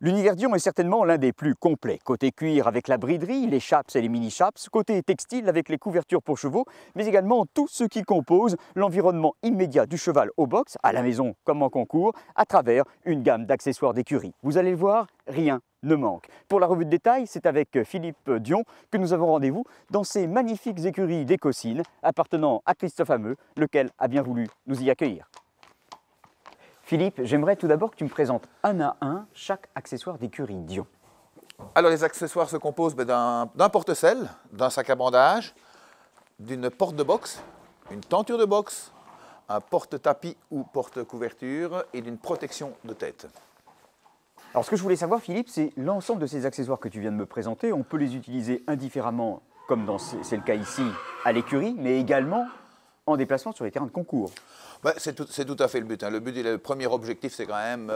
L'univers Dion est certainement l'un des plus complets. Côté cuir avec la briderie, les chaps et les mini-chaps, côté textile avec les couvertures pour chevaux, mais également tout ce qui compose l'environnement immédiat du cheval au box, à la maison comme en concours, à travers une gamme d'accessoires d'écurie. Vous allez le voir, rien ne manque. Pour la revue de détail, c'est avec Philippe Dion que nous avons rendez-vous dans ces magnifiques écuries d'Écosine appartenant à Christophe Hameux, lequel a bien voulu nous y accueillir. Philippe, j'aimerais tout d'abord que tu me présentes un à un chaque accessoire d'écurie Dion. Alors les accessoires se composent d'un porte-selle, d'un sac à bandage, d'une porte de boxe, une tenture de boxe, un porte-tapis ou porte-couverture et d'une protection de tête. Alors ce que je voulais savoir Philippe, c'est l'ensemble de ces accessoires que tu viens de me présenter, on peut les utiliser indifféremment, comme c'est le cas ici, à l'écurie, mais également en déplacement sur les terrains de concours. Ben, c'est tout à fait le but. Le premier objectif, c'est quand même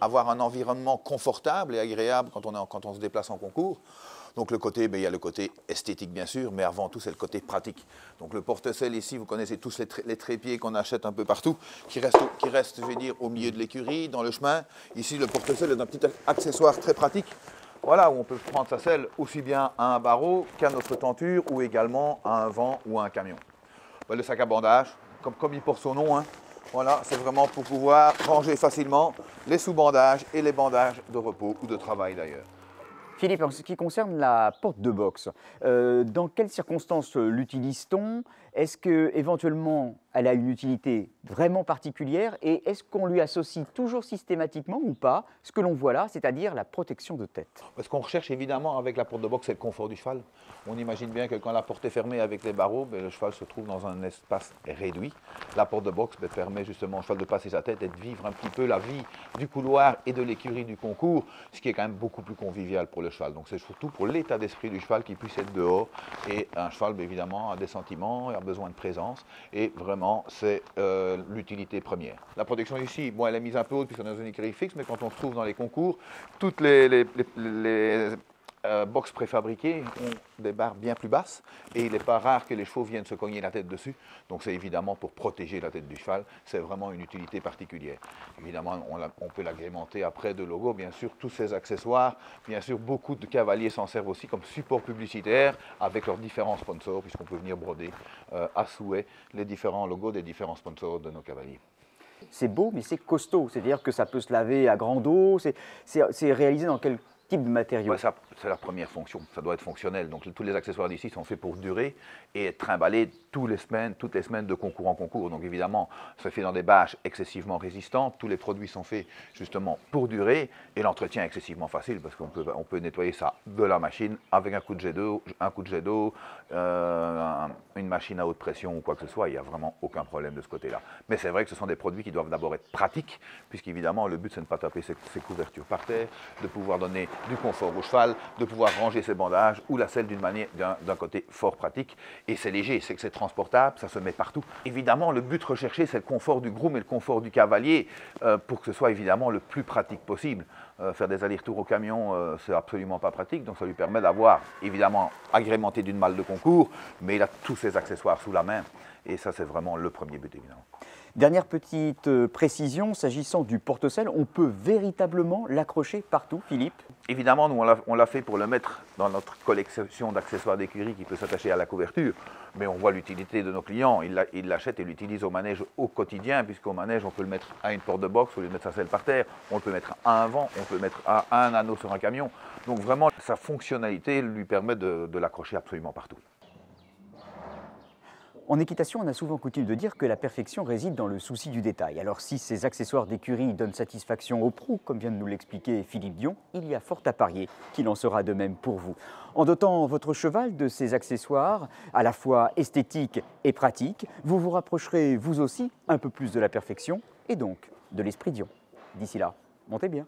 avoir un environnement confortable et agréable quand on se déplace en concours. Donc il y a le côté esthétique bien sûr, mais avant tout c'est le côté pratique. Donc le porte-selle ici, vous connaissez tous les trépieds qu'on achète un peu partout, qui restent, je vais dire, au milieu de l'écurie, dans le chemin. Ici le porte-selle est un petit accessoire très pratique. Voilà, où on peut prendre sa selle aussi bien à un barreau qu'à notre tenture ou également à un vent ou à un camion. Ben, le sac à bandage, comme il porte son nom, voilà, c'est vraiment pour pouvoir ranger facilement les sous-bandages et les bandages de repos ou de travail d'ailleurs. Philippe, en ce qui concerne la porte de boxe, dans quelles circonstances l'utilise-t-on? Est-ce qu'éventuellement elle a une utilité vraiment particulière et est-ce qu'on lui associe toujours systématiquement ou pas ce que l'on voit là, c'est-à-dire la protection de tête? Ce qu'on recherche évidemment avec la porte de boxe, c'est le confort du cheval. On imagine bien que quand la porte est fermée avec les barreaux, le cheval se trouve dans un espace réduit. La porte de boxe permet justement au cheval de passer sa tête et de vivre un petit peu la vie du couloir et de l'écurie du concours, ce qui est quand même beaucoup plus convivial pour le cheval. Donc c'est surtout pour l'état d'esprit du cheval qui puisse être dehors. Et un cheval, évidemment, a des sentiments, a besoin de présence. Et vraiment, c'est l'utilité première. La protection ici, bon, elle est mise un peu haute puisqu'on est dans une écurie fixe, mais quand on se trouve dans les concours, toutes les box préfabriquées ont des barres bien plus basses et il n'est pas rare que les chevaux viennent se cogner la tête dessus. Donc c'est évidemment pour protéger la tête du cheval, c'est vraiment une utilité particulière. Évidemment, on peut l'agrémenter après de logos, bien sûr, tous ces accessoires. Bien sûr, beaucoup de cavaliers s'en servent aussi comme support publicitaire avec leurs différents sponsors, puisqu'on peut venir broder à souhait les différents logos des différents sponsors de nos cavaliers. C'est beau, mais c'est costaud, c'est-à-dire que ça peut se laver à grande eau, c'est réalisé dans quel type de matériau? Ouais, c'est la première fonction, ça doit être fonctionnel. Donc tous les accessoires d'ici sont faits pour durer et être trimballés toutes les semaines de concours en concours. Donc évidemment, ça fait dans des bâches excessivement résistantes. Tous les produits sont faits justement pour durer et l'entretien est excessivement facile parce qu'on peut nettoyer ça de la machine avec un coup de jet d'eau, une machine à haute pression ou quoi que ce soit. Il n'y a vraiment aucun problème de ce côté-là. Mais c'est vrai que ce sont des produits qui doivent d'abord être pratiques puisqu'évidemment le but c'est de ne pas taper ses couvertures par terre, de pouvoir donner du confort au cheval, de pouvoir ranger ses bandages ou la selle d'un côté fort pratique. Et c'est léger, c'est que c'est transportable, ça se met partout. Évidemment, le but recherché, c'est le confort du groom et le confort du cavalier pour que ce soit évidemment le plus pratique possible. Faire des allers-retours au camion, c'est absolument pas pratique, donc ça lui permet d'avoir évidemment agrémenté d'une malle de concours, mais il a tous ses accessoires sous la main. Et ça, c'est vraiment le premier but, évidemment. Dernière petite précision, s'agissant du porte-selle, on peut véritablement l'accrocher partout, Philippe? Évidemment, nous, on l'a fait pour le mettre dans notre collection d'accessoires d'écurie qui peut s'attacher à la couverture, mais on voit l'utilité de nos clients. Ils l'achètent et l'utilisent au manège au quotidien, puisqu'au manège, on peut le mettre à une porte de boxe, au lieu de mettre sa selle par terre, on le peut mettre à un vent, on peut le mettre à un anneau sur un camion. Donc vraiment, sa fonctionnalité lui permet de l'accrocher absolument partout. En équitation, on a souvent coutume de dire que la perfection réside dans le souci du détail. Alors si ces accessoires d'écurie donnent satisfaction aux pros, comme vient de nous l'expliquer Philippe Dion, il y a fort à parier qu'il en sera de même pour vous. En dotant votre cheval de ces accessoires, à la fois esthétiques et pratiques, vous vous rapprocherez vous aussi un peu plus de la perfection et donc de l'esprit Dion. D'ici là, montez bien.